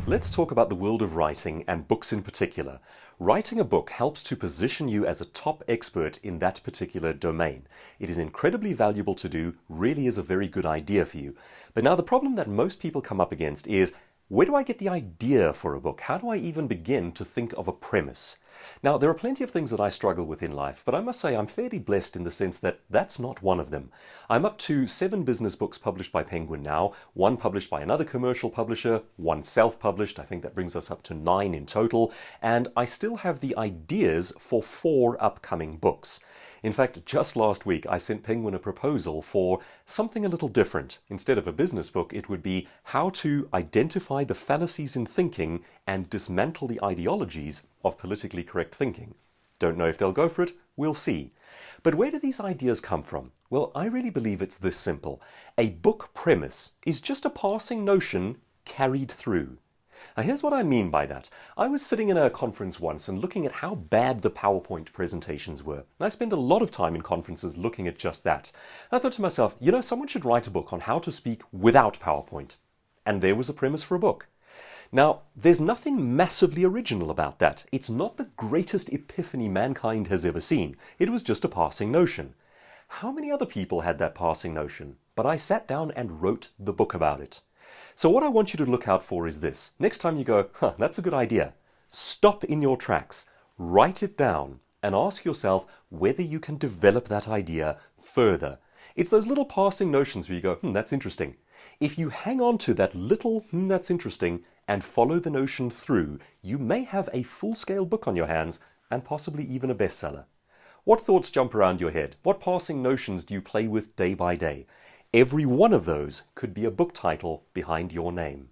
Let's talk about the world of writing and books in particular. Writing a book helps to position you as a top expert in that particular domain. It is incredibly valuable to do, really is a very good idea for you. But now the problem that most people come up against is, where do I get the idea for a book? How do I even begin to think of a premise? Now, there are plenty of things that I struggle with in life, but I must say I'm fairly blessed in the sense that that's not one of them. I'm up to 7 business books published by Penguin now, 1 published by another commercial publisher, 1 self-published, I think that brings us up to 9 in total, and I still have the ideas for 4 upcoming books. In fact, just last week I sent Penguin a proposal for something a little different. Instead of a business book, it would be how to identify the fallacies in thinking and dismantle the ideologies of politically correct thinking. Don't know if they'll go for it, we'll see. But where do these ideas come from? Well, I really believe it's this simple. A book premise is just a passing notion carried through. Now here's what I mean by that. I was sitting in a conference once and looking at how bad the PowerPoint presentations were. And I spend a lot of time in conferences looking at just that. And I thought to myself, someone should write a book on how to speak without PowerPoint. And there was a premise for a book. Now, there's nothing massively original about that. It's not the greatest epiphany mankind has ever seen. It was just a passing notion. How many other people had that passing notion? But I sat down and wrote the book about it. So what I want you to look out for is this. Next time you go, that's a good idea. Stop in your tracks, write it down, and ask yourself whether you can develop that idea further. It's those little passing notions where you go, that's interesting. If you hang on to that little, that's interesting, and follow the notion through, you may have a full-scale book on your hands, and possibly even a bestseller. What thoughts jump around your head? What passing notions do you play with day by day? Every one of those could be a book title behind your name.